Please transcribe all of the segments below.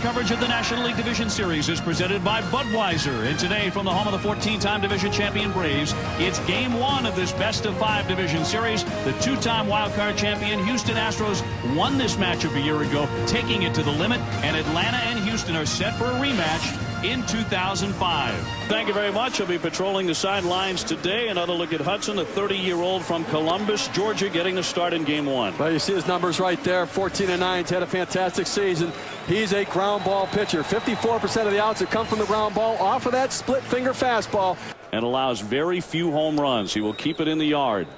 coverage of the National League Division Series is presented by Budweiser. And today, from the home of the 14-time division champion Braves, it's Game 1 of this best-of-5 division series. The two-time wild-card champion Houston Astros won this matchup a year ago, taking it to the limit, and Atlanta and Houston are set for a rematch in 2005. Thank you very much. He'll be patrolling the sidelines today. Another look at Hudson, a 30-year-old from Columbus, Georgia, getting the start in Game 1. Well, you see his numbers right there. 14-9. He's had a fantastic season. He's a ground ball pitcher. 54% of the outs that come from the ground ball off of that split finger fastball. And allows very few home runs. He will keep it in the yard.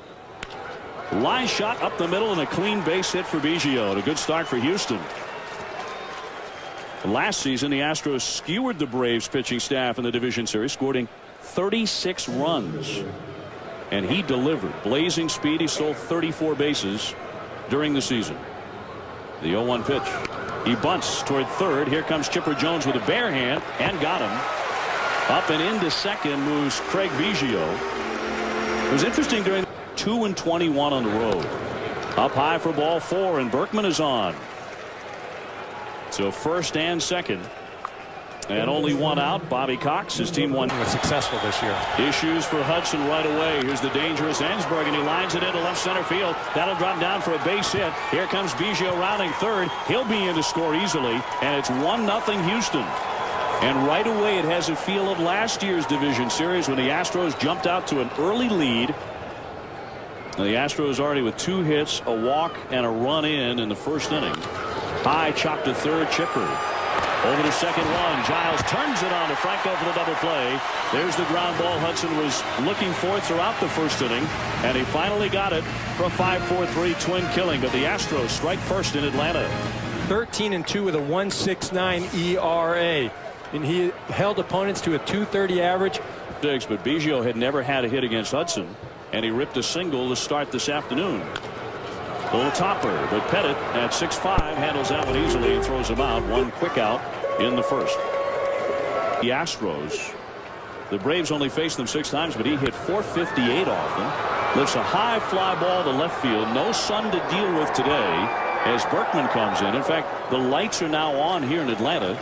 Line shot up the middle and a clean base hit for Biggio. And a good start for Houston. Last season, the Astros skewered the Braves pitching staff in the division series, scoring 36 runs. And he delivered. Blazing speed. He stole 34 bases during the season. The 0-1 pitch. He bunts toward third. Here comes Chipper Jones with a bare hand and got him. Up and into second moves Craig Biggio. It was interesting during 2-21 on the road. Up high for ball 4, and Berkman is on. So first and second. And only one out. Bobby Cox, his team won. Was successful this year. Issues for Hudson right away. Here's the dangerous Ensberg, and he lines it into left center field. That'll drop down for a base hit. Here comes Biggio rounding third. He'll be in to score easily, and it's 1-0 Houston. And right away it has a feel of last year's division series when the Astros jumped out to an early lead. Now, the Astros already with 2 hits, a walk, and a run in the first inning. High chop to third. Chipper over to second one. Giles turns it on to Franco for the double play. There's the ground ball Hudson was looking for throughout the first inning, and he finally got it for a 5-4-3 twin killing. But the Astros strike first in Atlanta. 13-2 with a 1.69 ERA, and he held opponents to a .230 average. But Biggio had never had a hit against Hudson, and he ripped a single to start this afternoon. A little topper, but Pettit at 6'5" handles that one easily and throws him out. One quick out in the first. The Astros, the Braves only faced them 6 times, but he hit .458 off them. Lifts a high fly ball to left field. No sun to deal with today as Berkman comes in. In fact, the lights are now on here in Atlanta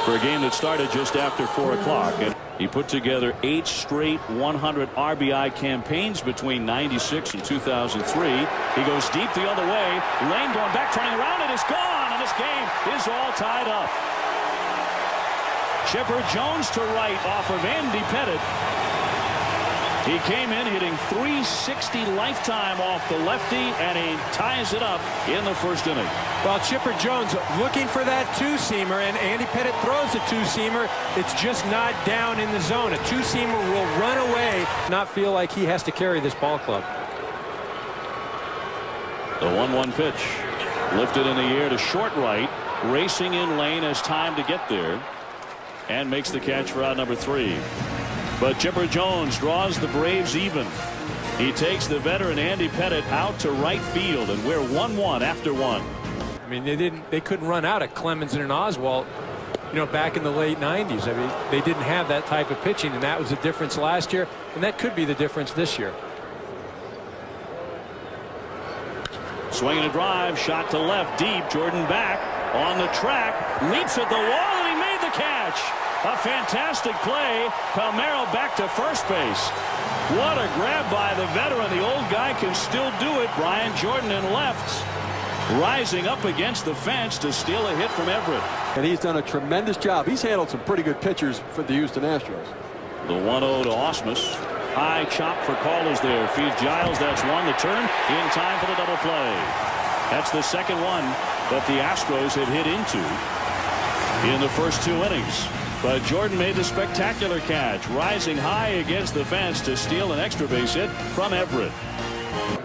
for a game that started just after 4 o'clock. And he put together 8 straight 100 RBI campaigns between '96 and 2003. He goes deep the other way. Lane going back, turning around, and it's gone. And this game is all tied up. Chipper Jones to right off of Any Pettite. He came in hitting .360 lifetime off the lefty, and he ties it up in the first inning. Well, Chipper Jones looking for that 2-seamer, and Any Pettite throws a 2-seamer. It's just not down in the zone. A 2-seamer will run away, not feel like he has to carry this ball club. The 1-1 pitch lifted in the air to short right. Racing in lane has time to get there and makes the catch for out number 3. But Chipper Jones draws the Braves even. He takes the veteran Any Pettite out to right field, and we're 1-1 after 1. I mean, they couldn't run out of Clemens and Oswalt, back in the late 90s. I mean, they didn't have that type of pitching, and that was the difference last year, and that could be the difference this year. Swinging a drive, shot to left, deep. Jordan back on the track, leaps at the wall, and he made the catch. A fantastic play. Palmeiro back to first base. What a grab by the veteran. The old guy can still do it. Brian Jordan in left, rising up against the fence to steal a hit from Everett. And he's done a tremendous job. He's handled some pretty good pitchers for the Houston Astros. The 1-0 to Ausmus. High chop for callers there. Feeds Giles. That's one. The turn in time for the double play. That's the second one that the Astros had hit into in the first 2 innings. But Jordan made the spectacular catch, rising high against the fence to steal an extra base hit from Everett.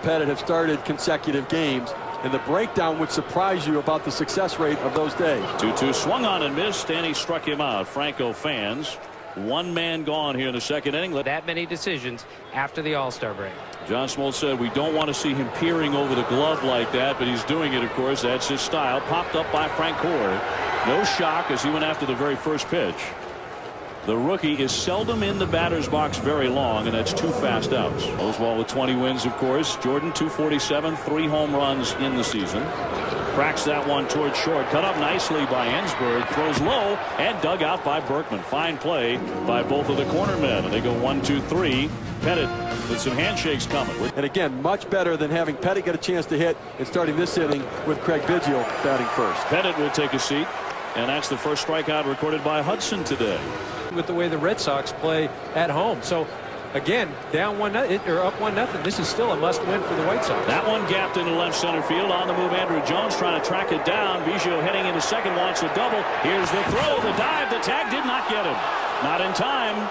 Pettit have started consecutive games, and the breakdown would surprise you about the success rate of those days. 2-2 swung on and missed, and he struck him out. Franco fans. 1 man gone here in the second inning. That many decisions after the All-Star break. John Smoltz said we don't want to see him peering over the glove like that, but he's doing it, of course. That's his style. Popped up by Francoeur. No shock as he went after the very first pitch. The rookie is seldom in the batter's box very long, and that's 2 fast outs. Oswalt with 20 wins, of course. Jordan 247, 3 home runs in the season. Cracks that one towards short. Cut up nicely by Ensberg. Throws low and dug out by Berkman. Fine play by both of the cornermen. And they go 1-2-3. Pettit with some handshakes coming. And again, much better than having Pettit get a chance to hit and starting this inning with Craig Biggio batting first. Pettit will take a seat. And that's the first strikeout recorded by Hudson today. With the way the Red Sox play at home. So again, down 1-0 or up 1-0. This is still a must-win for the White Sox. That one gapped into left center field. On the move, Andrew Jones trying to track it down. Biggio heading into second, wants a double. Here's the throw, the dive, the tag did not get him. Not in time.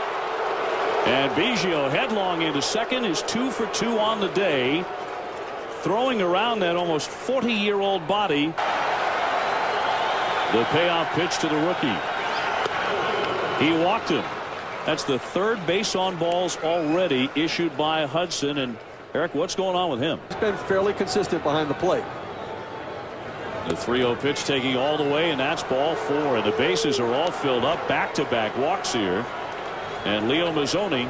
And Biggio headlong into second is 2 for 2 on the day. Throwing around that almost 40-year-old body. The payoff pitch to the rookie. He walked him. That's the third base on balls already issued by Hudson. And Eric, what's going on with him? He's been fairly consistent behind the plate. The 3-0 pitch taking all the way, and that's ball 4. And the bases are all filled up. Back-to-back walks here. And Leo Mazzoni.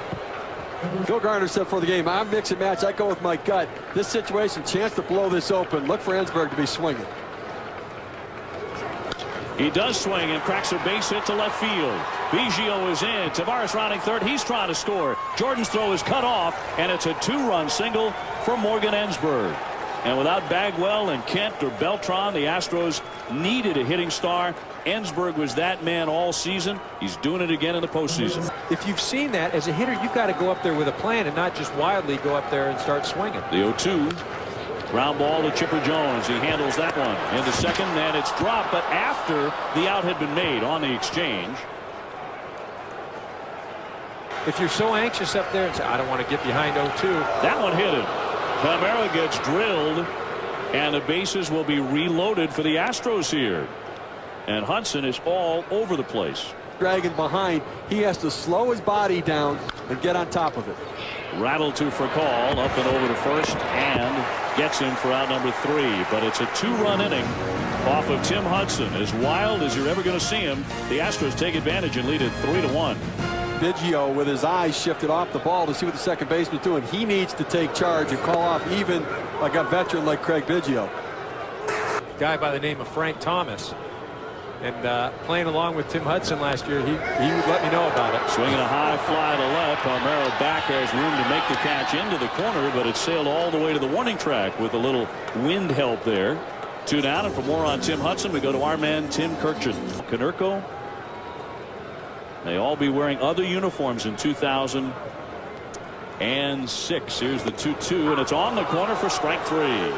Phil Garner said for the game, I'm mix and match. I go with my gut. This situation, chance to blow this open. Look for Ensberg to be swinging. He does swing and cracks a base hit to left field. Biggio is in. Tavares rounding third. He's trying to score. Jordan's throw is cut off, and it's a 2-run single for Morgan Ensberg. And without Bagwell and Kent or Beltran, the Astros needed a hitting star. Ensberg was that man all season. He's doing it again in the postseason. If you've seen that as a hitter, you've got to go up there with a plan and not just wildly go up there and start swinging. The 0-2. Ground ball to Chipper Jones. He handles that one into second, and it's dropped, but after the out had been made on the exchange. If you're so anxious up there and say, I don't want to get behind 0-2. That one hit him. Palmeiro gets drilled, and the bases will be reloaded for the Astros here. And Hudson is all over the place. Dragging behind, he has to slow his body down and get on top of it. Rattled to for call, up and over to first, and gets him for out number 3. But it's a 2-run inning off of Tim Hudson. As wild as you're ever going to see him, the Astros take advantage and lead it 3-1. Biggio with his eyes shifted off the ball to see what the second baseman's doing. He needs to take charge and call off even like a veteran like Craig Biggio. Guy by the name of Frank Thomas. And playing along with Tim Hudson last year, he would let me know about it. Swinging a high fly to left. Palmeiro back has room to make the catch into the corner, but it sailed all the way to the warning track with a little wind help there. 2 down, and for more on Tim Hudson, we go to our man Tim Kirkchin. Konerko. They all be wearing other uniforms in 2006. Here's the 2-2, and it's on the corner for strike 3.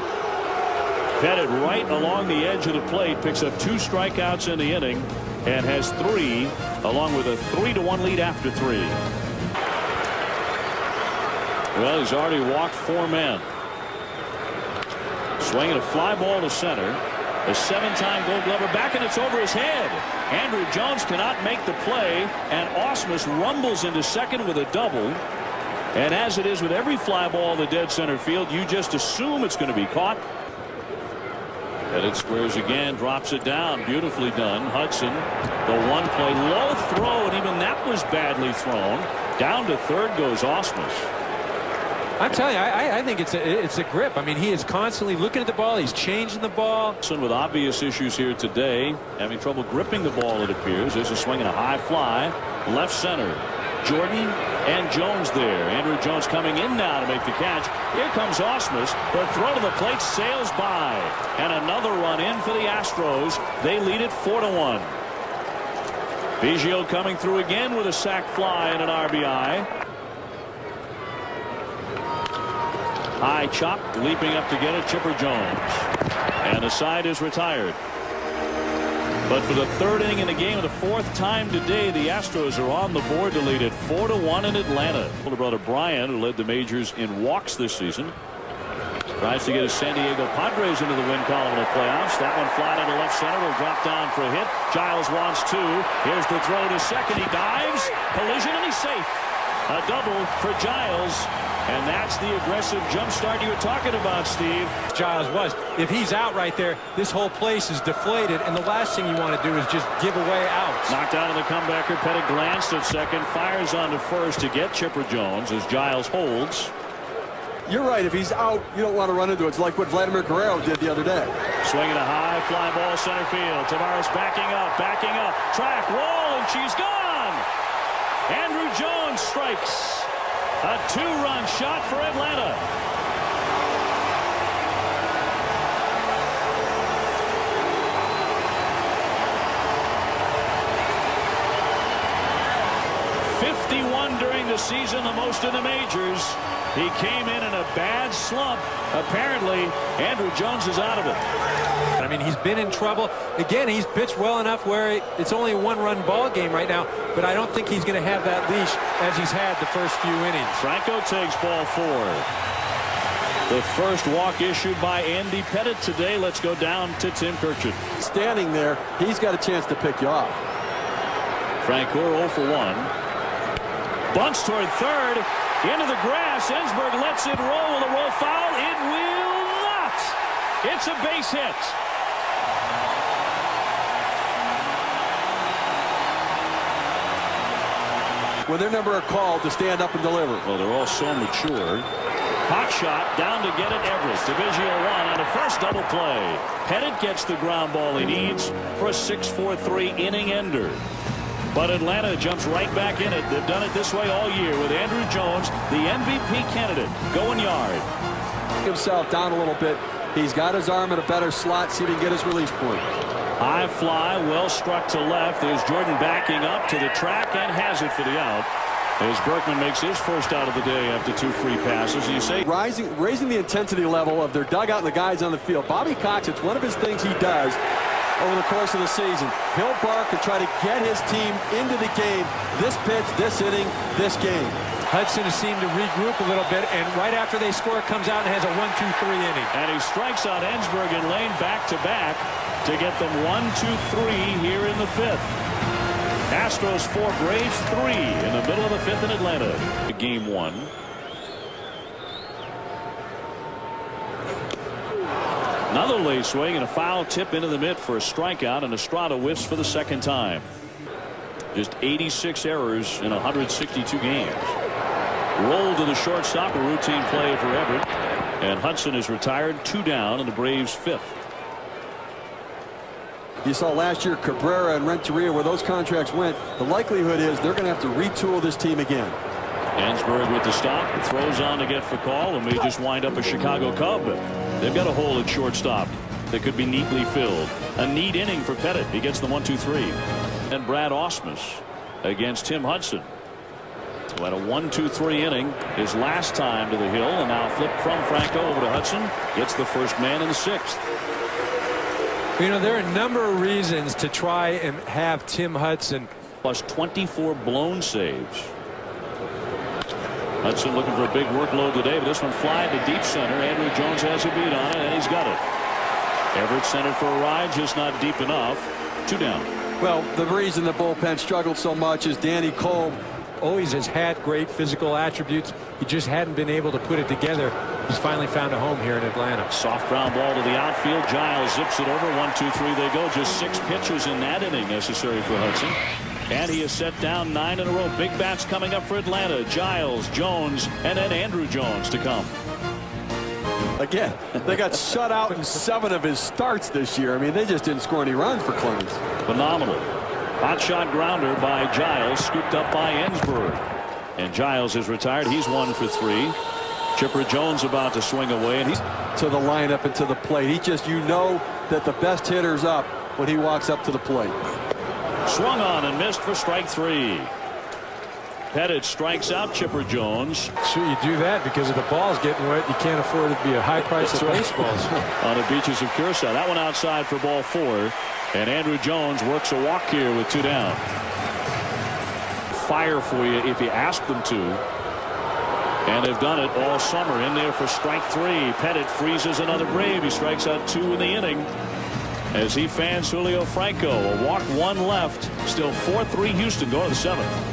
Pettit right along the edge of the plate, picks up 2 strikeouts in the inning and has 3, along with a 3-1 lead after 3. Well, he's already walked 4 men. Swinging a fly ball to center. A 7-time Gold Glover back, and it's over his head. Andrew Jones cannot make the play, and Ausmus rumbles into second with a double. And as it is with every fly ball in the dead center field, you just assume it's going to be caught. Pettit squares again, drops it down. Beautifully done. Hudson, the one play, low throw, and even that was badly thrown. Down to third goes Ausmus. I'm telling you, I think it's a grip. I mean, he is constantly looking at the ball. He's changing the ball. Hudson with obvious issues here today, having trouble gripping the ball, it appears. There's a swing and a high fly. Left center. Jordan and Jones there. Andrew Jones coming in now to make the catch. Here comes Ausmus. The throw to the plate sails by. And another run in for the Astros. They lead it 4-1. Biggio coming through again with a sac fly and an RBI. High chop, leaping up to get it, Chipper Jones. And the side is retired. But for the 3rd inning in the game, of the 4th time today, the Astros are on the board to lead it 4-1 in Atlanta. Older brother Brian, who led the majors in walks this season, tries to get his San Diego Padres into the win column in the playoffs. That one flat into left center will drop down for a hit. Giles wants 2. Here's the throw to second. He dives, collision, and he's safe. A double for Giles. And that's the aggressive jump start you were talking about, Steve. Giles was. If he's out right there, this whole place is deflated, and the last thing you want to do is just give away outs. Knocked out of the comebacker. Pettit glanced at second, fires on to first to get Chipper Jones as Giles holds. you're right. If he's out, you don't want to run into it. It's like what Vladimir Guerrero did the other day. Swinging a high fly ball center field. Tavares backing up. Track, wall, and she's gone. Andrew Jones strikes. A 2-run shot for Atlanta. During the season, the most in the majors. He came in a bad slump. Apparently, Andrew Jones is out of it. I mean, he's been in trouble. Again, he's pitched well enough where it's only a 1-run ball game right now, but I don't think he's going to have that leash as he's had the first few innings. Franco takes ball 4. The first walk issued by Andy Pettit today. Let's go down to Tim Kirchin. Standing there, he's got a chance to pick you off. Franco 0 for 1. Bunts toward third, into the grass. Ensberg lets it roll. Will it roll foul? It will not. It's a base hit. When their number are called to stand up and deliver. Well, they're all so mature. Hot shot down to get it. Everest. Division 1 on a first double play. Pettit gets the ground ball he needs for a 6-4-3 inning ender. But Atlanta jumps right back in it. They've done it this way all year with Andrew Jones, the MVP candidate, going yard. Himself down a little bit. He's got his arm in a better slot. See if he can get his release point. High fly, well struck to left. There's Jordan backing up to the track and has it for the out. As Berkman makes his first out of the day after 2 free passes. You say raising the intensity level of their dugout and the guys on the field. Bobby Cox, it's one of his things he does over the course of the season. He'll bark and try to get his team into the game. This pitch, this inning, this game. Hudson has seemed to regroup a little bit, and right after they score, comes out and has a 1-2-3 inning. And he strikes out Ensberg and Lane back-to-back to get them 1-2-3 here in the 5th. Astros 4, Braves 3 in the middle of the 5th in Atlanta. Game 1. Another late swing and a foul tip into the mitt for a strikeout, and Estrada whiffs for the second time. Just 86 errors in 162 games. Roll to the shortstop, a routine play for Everett, and Hudson is retired, 2 down in the Braves 5th. You saw last year Cabrera and Renteria where those contracts went. The likelihood is they're going to have to retool this team again. Ensberg with the stop, throws on to get for call, and may just wind up a Chicago Cub. They've got a hole at shortstop that could be neatly filled. A neat inning for Pettit. He gets the 1-2-3. And Brad Ausmus against Tim Hudson, who had a 1-2-3 inning his last time to the hill, and now flipped from Franco over to Hudson. Gets the first man in the 6th. You know, there are a number of reasons to try and have Tim Hudson. Plus 24 blown saves. Hudson looking for a big workload today, but this one flying to deep center. Andrew Jones has a beat on it, and he's got it. Everett centered for a ride, just not deep enough. 2 down. Well, the reason the bullpen struggled so much is Danny Kolb always has had great physical attributes. He just hadn't been able to put it together. He's finally found a home here in Atlanta. Soft ground ball to the outfield. Giles zips it over. 1-2-3 they go. Just 6 pitches in that inning necessary for Hudson. And he has set down 9 in a row. Big bats coming up for Atlanta. Giles, Jones, and then Andrew Jones to come. Again, they got shut out in 7 of his starts this year. I mean, they just didn't score any runs for Clemens. Phenomenal. Hot shot grounder by Giles, scooped up by Ensberg. And Giles is retired. He's 1 for 3. Chipper Jones about to swing away, and he's to the lineup and to the plate. He just, you know that the best hitter's up when he walks up to the plate. Swung on and missed for strike 3. Pettit strikes out Chipper Jones. Sure, you do that because if the ball's getting wet, you can't afford it to be a high price of baseballs. On the beaches of Curacao. That one outside for ball 4. And Andrew Jones works a walk here with 2 down. Fire for you if you ask them to. And they've done it all summer. In there for strike 3. Pettit freezes another Brave. He strikes out 2 in the inning as he fans Julio Franco. A walk, 1 left. Still 4-3 Houston. Go to the 7th.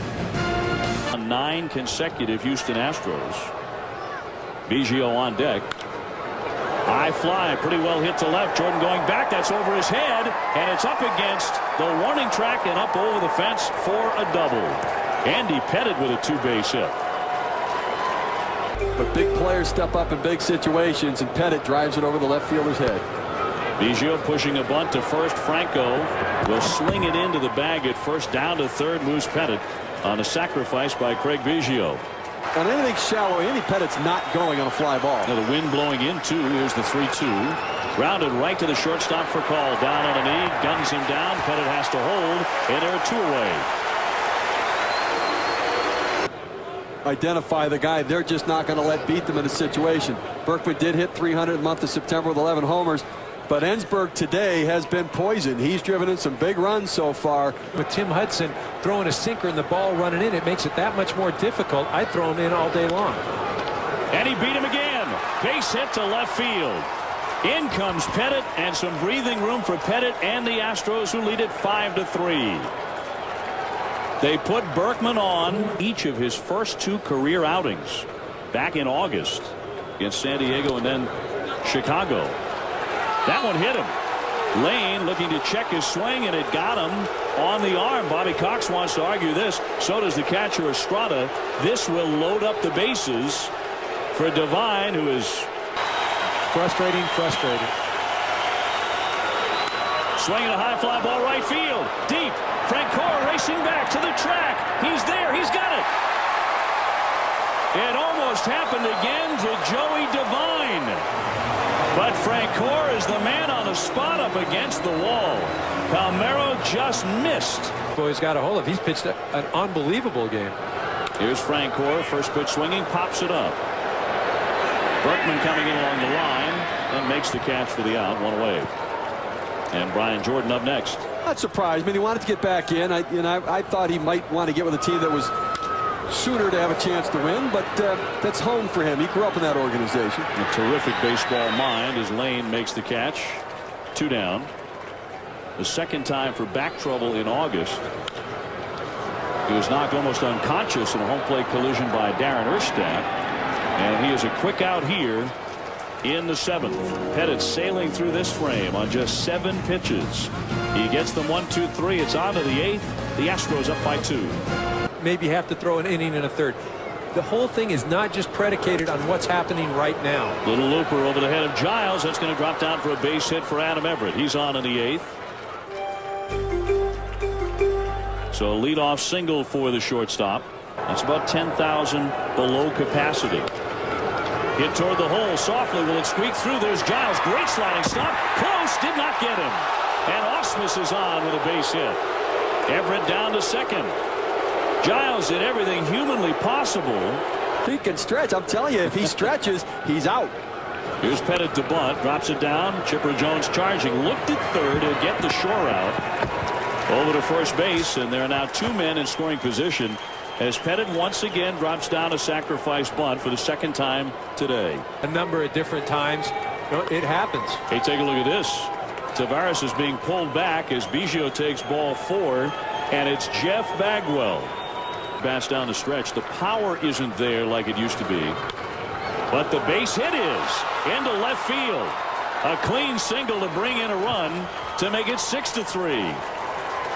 9 consecutive Houston Astros. Biggio on deck. High fly, pretty well hit to left. Jordan going back. That's over his head, and it's up against the warning track and up over the fence for a double. Andy Pettit with a 2-base hit. But big players step up in big situations, and Pettit drives it over the left fielder's head. Biggio pushing a bunt to first. Franco will sling it into the bag at first. Down to third moves Pettit on a sacrifice by Craig Biggio. On anything shallow, Any Pettit's not going on a fly ball. Now the wind blowing in two. Here's the 3-2. Grounded right to the shortstop for call. Down on a knee. Guns him down. Pettit has to hold. And there are two away. Identify the guy they're just not going to let beat them in a situation. Berkman did hit 300 in the month of September with 11 homers. But Ensberg today has been poisoned. He's driven in some big runs so far. With Tim Hudson throwing a sinker and the ball running in, it makes it that much more difficult. I'd throw him in all day long. And he beat him again. Base hit to left field. In comes Pettit, and some breathing room for Pettit and the Astros, who lead it 5-3. They put Berkman on each of his first two career outings back in August against San Diego and then Chicago. That one hit him. Lane looking to check his swing, and it got him on the arm. Bobby Cox wants to argue this. So does the catcher Estrada. This will load up the bases for Devine, who is frustrating. Swinging a high fly ball right field. Deep. Francoeur racing back to the track. He's there. He's got it. It almost happened again to Joey Devine. But Francoeur is the man on the spot up against the wall. Palmeiro just missed. Boy's got a hold of. He's pitched an unbelievable game. Here's Francoeur. First pitch swinging. Pops it up. Berkman coming in along the line and makes the catch for the out. One away. And Brian Jordan up next. Not surprised. I mean, he wanted to get back in. I thought he might want to get with a team that was sooner to have a chance to win, but that's home for him. He grew up in that organization. A terrific baseball mind as Lane makes the catch. 2 down. The second time for back trouble in August. He was knocked almost unconscious in a home plate collision by Darren Erstad, and he is a quick out here in the 7th. Pettit sailing through this frame on just 7 pitches. He gets them 1, 2, 3. It's on to the 8th. The Astros up by 2. Maybe have to throw an inning and a third. The whole thing is not just predicated on what's happening right now. Little looper over the head of Giles. That's going to drop down for a base hit for Adam Everett. He's on in the 8th. So a leadoff single for the shortstop. That's about 10,000 below capacity. Hit toward the hole softly. Will it squeak through? There's Giles. Great sliding stop. Close. Did not get him. And Ausmus is on with a base hit. Everett down to second. Giles did everything humanly possible. He can stretch. I'm telling you, if he stretches, he's out. Here's Pettit to bunt. Drops it down. Chipper Jones charging. Looked at third. He'll get the shore out. Over to first base. And there are now 2 men in scoring position as Pettit once again drops down a sacrifice bunt for the second time today. A number of different times. It happens. Hey, take a look at this. Tavares is being pulled back as Biggio takes ball 4. And it's Jeff Bagwell. Bats down the stretch. The power isn't there like it used to be. But the base hit is into left field. A clean single to bring in a run to make it 6-3.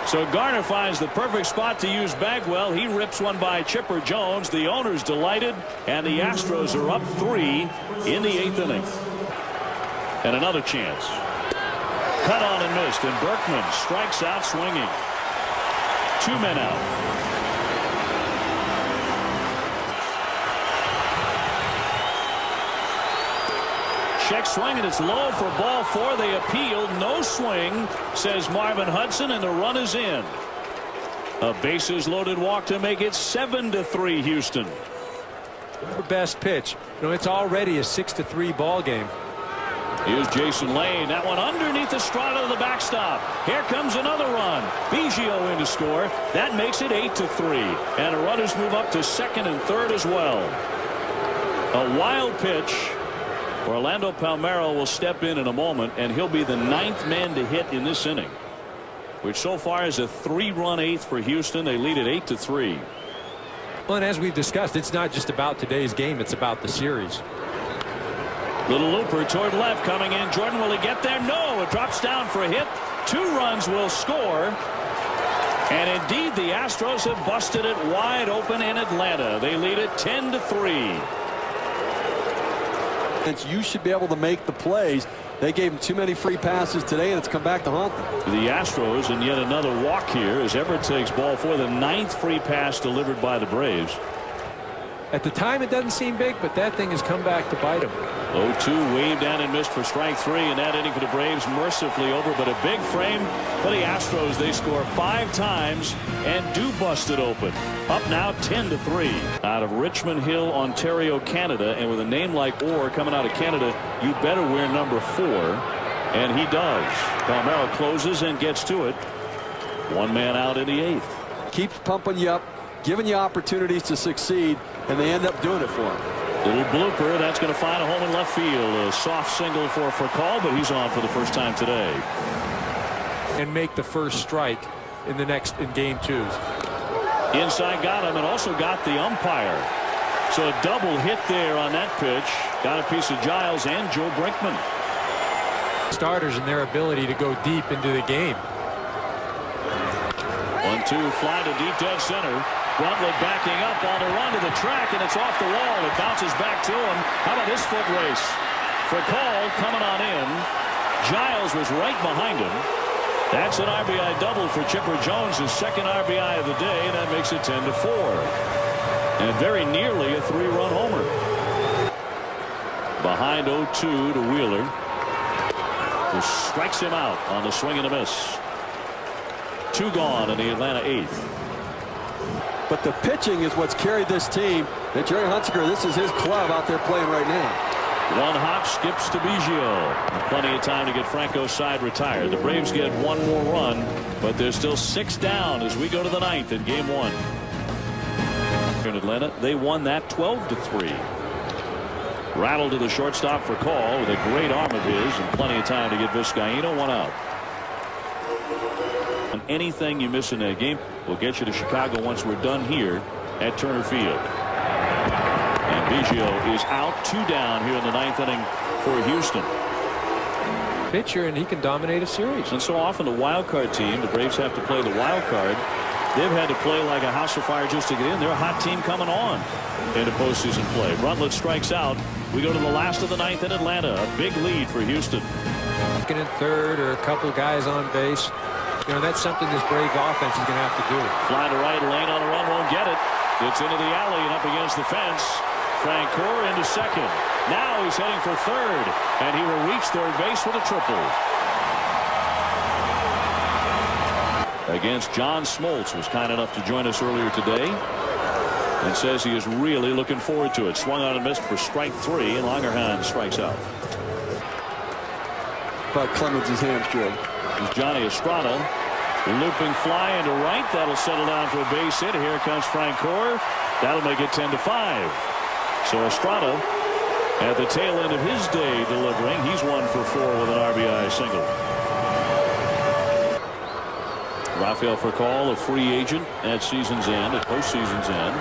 So Garner finds the perfect spot to use Bagwell. He rips one by Chipper Jones. The owner's delighted, and the Astros are up 3 in the 8th inning. And another chance. Cut on and missed, and Berkman strikes out swinging. 2 men out. Check swing, and it's low for ball 4. They appealed. No swing, says Marvin Hudson, and the run is in. A bases loaded walk to make it 7-3 Houston. Best pitch. It's already a 6-3 ball game. Here's Jason Lane. That one underneath the Estrada to the backstop. Here comes another run. Biggio in to score. That makes it 8-3. And the runners move up to second and third as well. A wild pitch. Orlando Palmeiro will step in a moment, and he'll be the 9th man to hit in this inning, which so far is a 3-run 8th for Houston. They lead at 8-3. Well, and as we've discussed, it's not just about today's game. It's about the series. Little looper toward left coming in. Jordan, will he get there? No. It drops down for a hit. 2 runs will score. And indeed, the Astros have busted it wide open in Atlanta. They lead it 10-3. You should be able to make the plays. They gave him too many free passes today, and it's come back to haunt them. The Astros, and yet another walk here as Everett takes ball for the 9th free pass delivered by the Braves. At the time, it doesn't seem big, but that thing has come back to bite him. 0-2 waved down and missed for strike 3, and that inning for the Braves mercifully over, but a big frame for the Astros. They score 5 times and do bust it open. Up now 10-3 out of Richmond Hill, Ontario, Canada, and with a name like Orr coming out of Canada, you better wear number 4, and he does. Palmeiro closes and gets to it. 1 man out in the 8th. Keeps pumping you up, giving you opportunities to succeed, and they end up doing it for him. Little blooper, that's going to find a home in left field. A soft single for Furcal, but he's on for the first time today. And make the first strike in game 2. Inside got him, and also got the umpire. So a double hit there on that pitch. Got a piece of Giles and Joe Brinkman. Starters and their ability to go deep into the game. 1-2 fly to deep dead center. Bruntlett backing up on the run to the track, and it's off the wall. It bounces back to him. How about this foot race? Furcal coming on in. Giles was right behind him. That's an RBI double for Chipper Jones, his 2nd RBI of the day, and that makes it 10-4. And very nearly a 3-run homer. Behind 0-2 to Wheeler, who strikes him out on the swing and a miss. 2 gone in the Atlanta 8th. But the pitching is what's carried this team. And Jerry Hunsaker, this is his club out there playing right now. 1 hop, skips to Biggio. Plenty of time to get Franco's side retired. The Braves get 1 more run, but there's still 6 down as we go to the 9th in game 1. In Atlanta, they won that 12-3. Rattle to the shortstop for call with a great arm of his and plenty of time to get Vizcaino 1 out. And anything you miss in that game will get you to Chicago once we're done here at Turner Field. And Biggio is out, 2 down here in the 9th inning for Houston. Pitcher, and he can dominate a series. And so often the wild card team, the Braves have to play the wild card. They've had to play like a house of fire just to get in. They're a hot team coming on into postseason play. Bruntlett strikes out. We go to the last of the 9th in Atlanta. A big lead for Houston. 2nd and 3rd, or a couple of guys on base. You know, that's something this Braves offense is going to have to do. Fly to right, lane on the run, won't get it. It's into the alley and up against the fence. Francoeur into 2nd. Now he's heading for 3rd, and he will reach 3rd base with a triple. Against John Smoltz, was kind enough to join us earlier today, and says he is really looking forward to it. Swung on and missed for strike 3, and Langerhans strikes out. But Clemens' hamstring. Johnny Estrada, looping fly into right. That'll settle down for a base hit. Here comes Francoeur. That'll make it 10-5. So Estrada at the tail end of his day delivering. He's 1 for 4 with an RBI single. Rafael Furcal, a free agent at season's end, at postseason's end.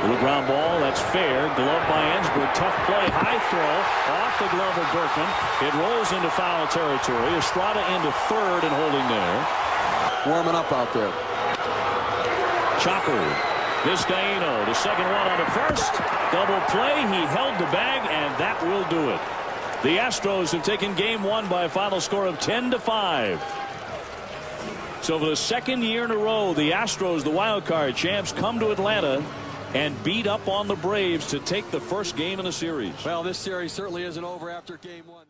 Little ground ball, that's fair. Glove by Ensberg. Tough play. High throw. Off the glove of Berkman. It rolls into foul territory. Estrada into 3rd and holding there. Warming up out there. Chopper. Vizcaino. The 2nd one on the 1st. Double play. He held the bag, and that will do it. The Astros have taken game 1 by a final score of 10-5. So for the 2nd year in a row, the Astros, the wild card champs, come to Atlanta and beat up on the Braves to take the first game in the series. Well, this series certainly isn't over after game 1.